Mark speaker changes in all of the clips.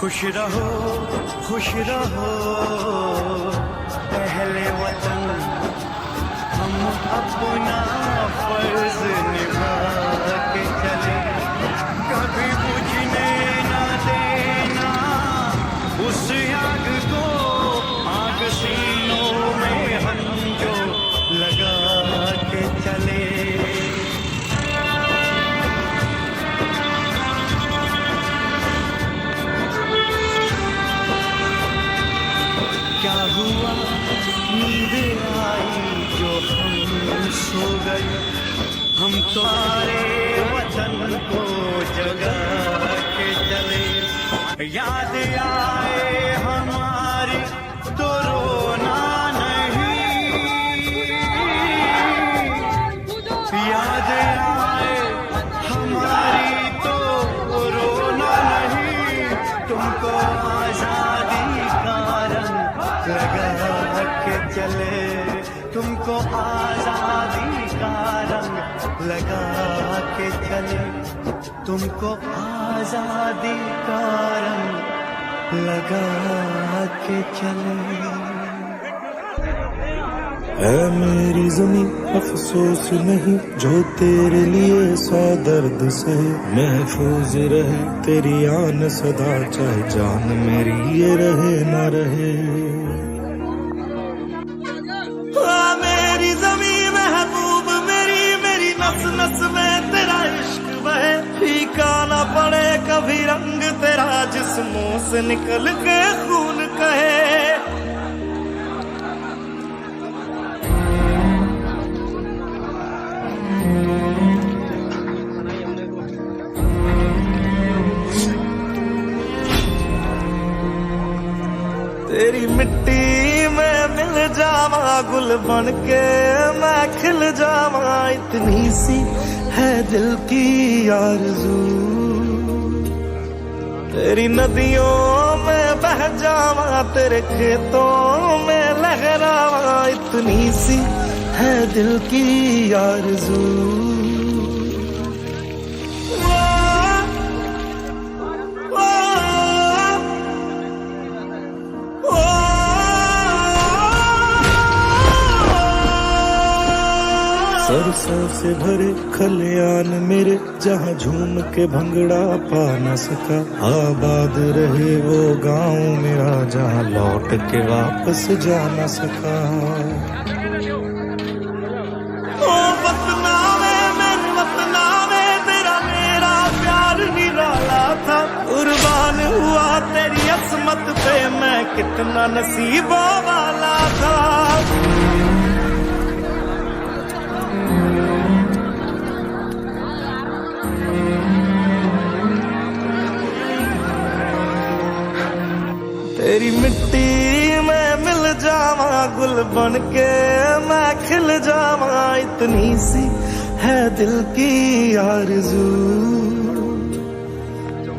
Speaker 1: खुश रहो खुश रहो पहले वतन, हम अपना फर्ज निभा के चले, कभी बुझने ना देना उस आग को, आग सीनों में हम जो लगा के चले। क्या हुआ नींद आई जो हम सो गए, हम तुम्हारे वतन को जगा के चले। याद आए हमारी तो रोना नहीं, याद आए हमारी तो रोना नहीं, तुमको आजादी का रंग लगा के चले, तुमको आजादी का रंग लगा के चले, तुमको आजादी का रंग लगा के चले।
Speaker 2: है मेरी जमीन अफसोस नहीं जो तेरे लिए सौ दर्द से, महफूज रहे तेरी आन सदा चाहे जान मेरी ये रहे न रहे। मेरी जमीन महबूब मेरी, मेरी नस नस में तेरा इश्क बहे, फीका न पड़े कभी रंग तेरा जिस्मों से निकल के खून कहे। तेरी मिट्टी में मिल जावा गुल बन के मैं खिल जावा, इतनी सी है दिल की आरज़ू। तेरी नदियों में बह जावा तेरे खेतों में लहरावा, इतनी सी है दिल की आरज़ू। सरसों से भरे खलियान मेरे जहाँ झूम के भंगड़ा पा न सका, आबाद रहे वो गांव मेरा जहाँ लौट के वापस जा न सका। ओ वतना में मेरे वतना में तेरा मेरा प्यार निराला था, कुर्बान हुआ तेरी असमत पे मैं कितना नसीबों वाला था। तेरी मिट्टी में मिल जावा गुल बन के मैं खिल जावा, इतनी सी है दिल की आरज़ू।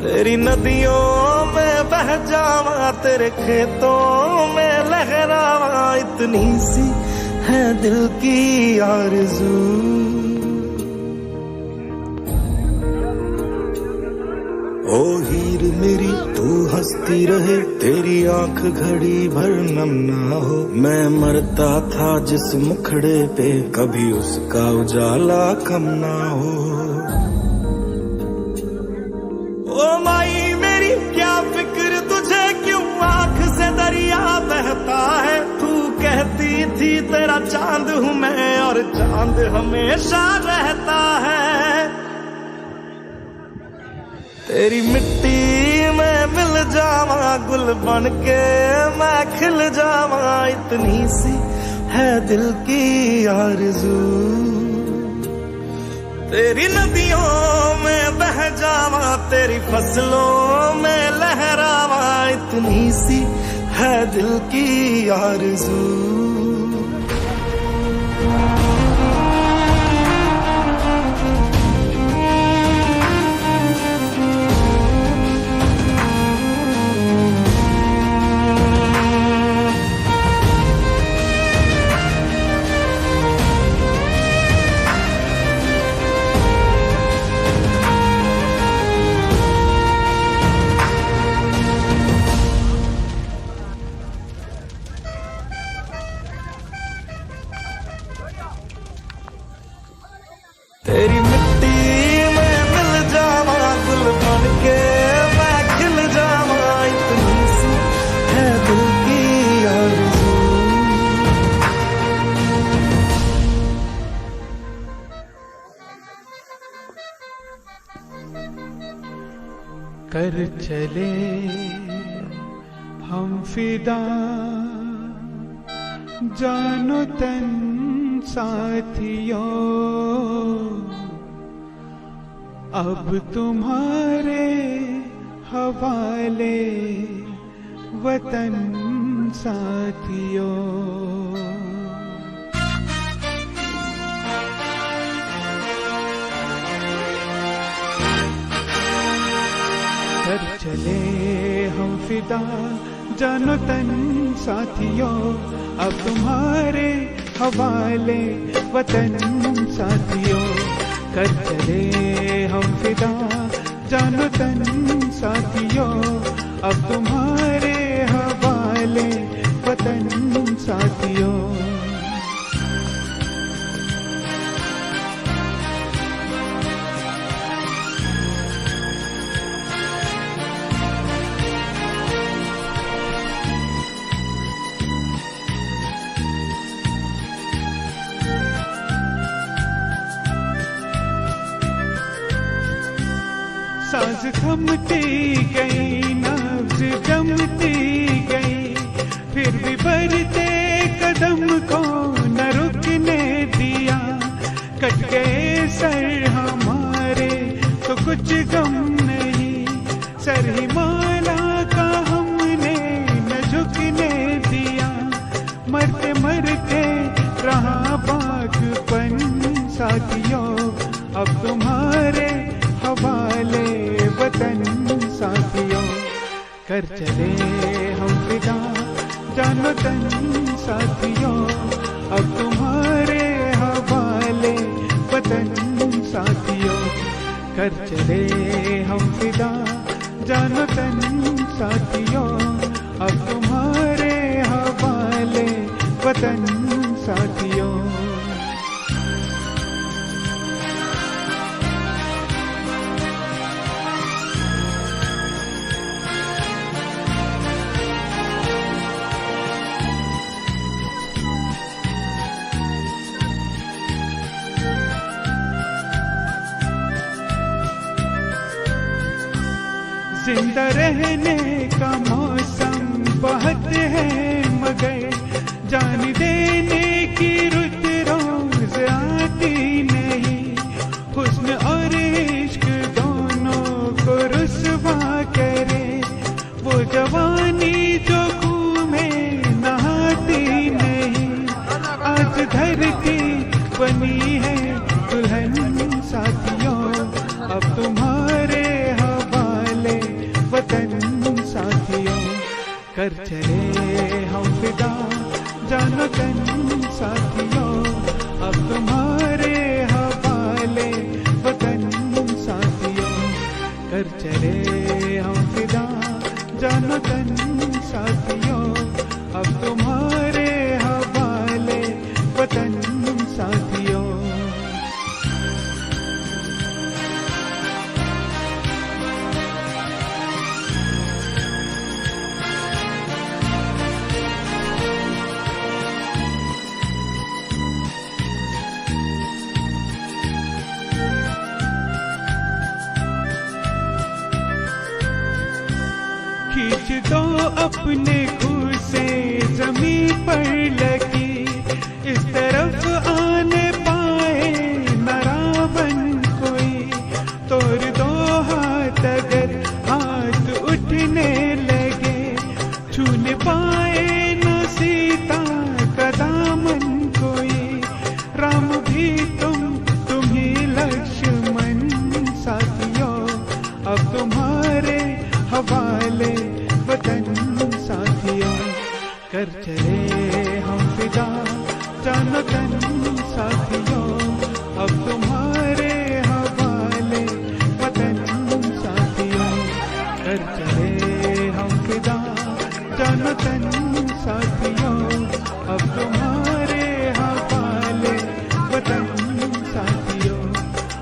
Speaker 2: तेरी नदियों में बह जावा तेरे खेतों में लहरावा, इतनी सी है दिल की आरज़ू। ओ हीर मेरी तू हंसती रहे, तेरी आंख घड़ी भर नम ना हो, मैं मरता था जिस मुखड़े पे कभी उसका उजाला कम ना हो। ओ माई मेरी क्या फिक्र तुझे क्यों आंख से दरिया बहता है, तू कहती थी तेरा चांद हूँ मैं और चांद हमेशा रहता है। तेरी मिट्टी में मिल जावा गुल बन के मैं खिल जावा, इतनी सी है दिल की आरज़ू। तेरी नदियों में बह जावा तेरी फसलों में लहरावा, इतनी सी है दिल की आरज़ू।
Speaker 1: हम फिदा जानो तन साथियों, अब तुम्हारे हवाले वतन साथियों। कर चले हम फिदा जानो तन साथियों, अब तुम्हारे हवाले वतन साथियों। कर चले हम फिदा जानो तन साथियों, अब तुम्हारे हवाले वतन साथियों। सांस थमती गई, नब्ज जमती गई, फिर भी बढ़ते कदम को न रुकने दिया। कट गए सर हमारे तो कुछ गम नहीं, सर हिमालय का हमने न झुकने दिया। मरते मरते रहा बागपन साथियों, अब तुम्हारे हवाले वतन साथियों। कर चले हम फिदा जानो तन साथियों, अब तुम्हारे हवाले वतन साथियों। कर चले हम फिदा जानो तन साथियों, अब तुम्हारे हवाले वतन साथियों। जिंदा रहने का मौसम बहुत है मगर जान देने की रुत रोज आती नहीं। हुस्न और इश्क दोनों को रुसवा करे, वो जवानी जो खून में नहाती नहीं। आज धरती बनी है दुल्हन साथियों, अब तुम्हारे वतन साथियों। कर चले हम फिदा जानो तन साथियों, अब तुम्हारे हवाले वतन साथियों। कर चले हम फिदा जानो तन साथियों, अब तुम्हारे हवाले वतन साथियों। खींच दो अपने खूह से जमीन पर लगी, इस तरफ आने पाए न रावण कोई। तोड़ दो हाथ अगर हाथ उठने लगे, छूने पाए न सीता का दामन कोई। राम भी तुम ही लक्ष्मण साथियों, अब तुम्हारे हवाले वतन साथियों। कर चले हम फिदा जानो तन साथियों, अब तुम्हारे हवाले वतन साथियों। कर चले हम फिदा जानो तन साथियों, अब तुम्हारे हवाले वतन साथियों।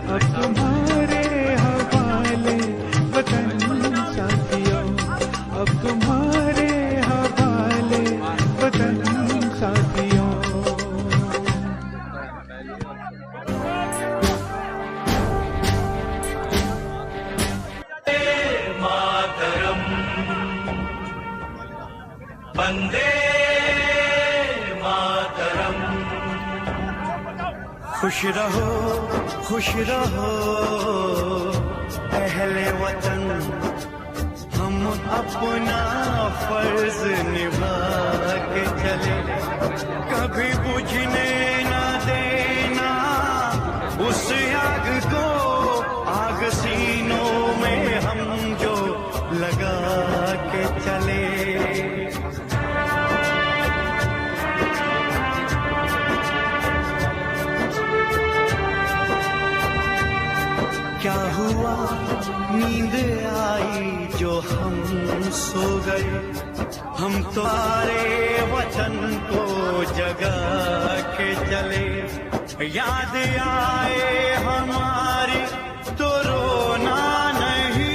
Speaker 1: अब तुम्हारे हवाले वतन साथियों, अब तुम्हारे हवाले वतन साथियों।
Speaker 2: वंदे मातरम। खुश रहो अहले वतन, हम अपना फर्ज निभा के चले, कभी बुझने ना देना उस आग को, आग सीनों में हम जो लगा के चले। क्या हुआ नींद आई जो हम सो गए, हम तुम्हारे वचन को जगा के चले। याद आए हमारी तो रोना नहीं,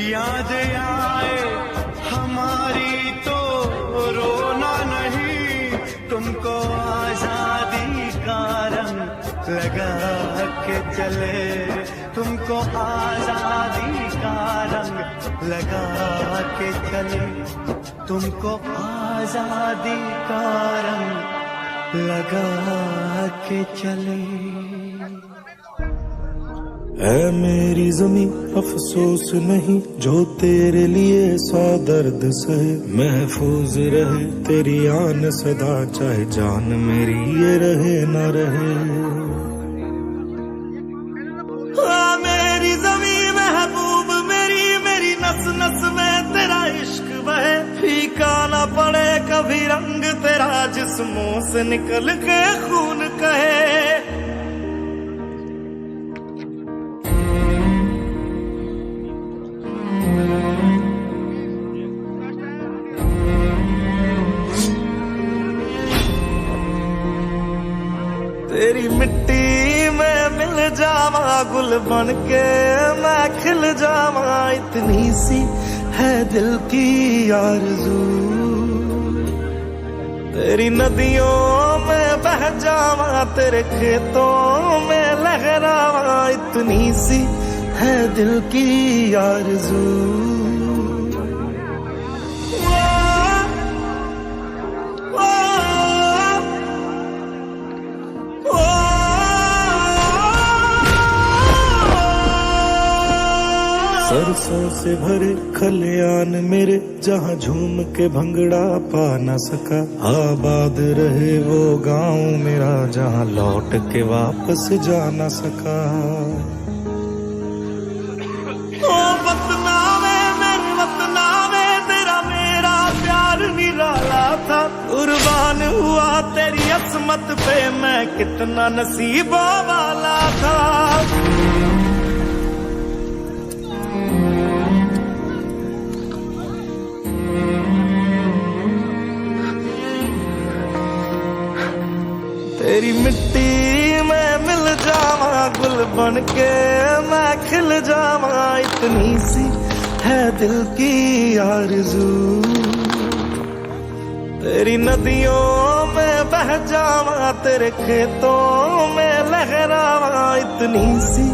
Speaker 2: याद आए हमारी तो रोना नहीं, तुमको आजादी का रंग लगा के चले, तुमको आजादी का रंग लगा के चले, तुमको आजादी का रंग लगा के चले।
Speaker 3: ऐ मेरी ज़मीं अफसोस नहीं जो तेरे लिए सौ दर्द सहे, महफूज रहे तेरी आन सदा, चाहे जान मेरी ये रहे न रहे।
Speaker 2: मेरी ज़मीं महबूब मेरी, मेरी नस नस में तेरा इश्क बहे, फीका ना पड़े कभी रंग तेरा, जिस्मों से निकल के खून कहे। तेरी मिट्टी में मिल जावा, गुल बन के मैं खिल जावा, इतनी सी है दिल की आरज़ू। तेरी नदियों में बह जावा, तेरे खेतों में लहरावा, इतनी सी है दिल की आरज़ू।
Speaker 3: सरसों से भरे खलियान मेरे, जहाँ झूम के भंगड़ा पा न सका, आबाद रहे वो गांव मेरा, जहाँ लौट के वापस जा न सका।
Speaker 2: ओ वतना में मेरे वतना में तेरा मेरा प्यार निराला था, कुर्बान हुआ तेरी असमत पे मैं कितना नसीबों वाला था। तेरी मिट्टी में मिल जावा, गुल बन के मैं खिल जावा, इतनी सी है दिल की आरज़ू। तेरी नदियों में बह जावा, तेरे खेतों में लहरावा, इतनी सी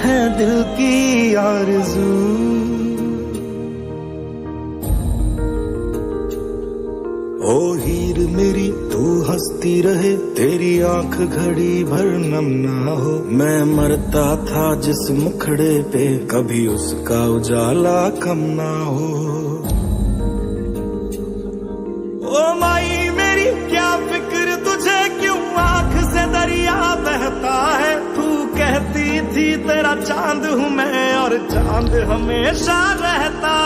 Speaker 2: है दिल की आरज़ू।
Speaker 3: ओ हीर मेरी तू हंसती रहे, तेरी आंख घड़ी भर नम ना हो, मैं मरता था जिस मुखड़े पे, कभी उसका उजाला कम ना हो।
Speaker 2: ओ माई मेरी क्या फिक्र तुझे, क्यों आंख से दरिया बहता है, तू कहती थी तेरा चांद हूँ मैं और चांद हमेशा रहता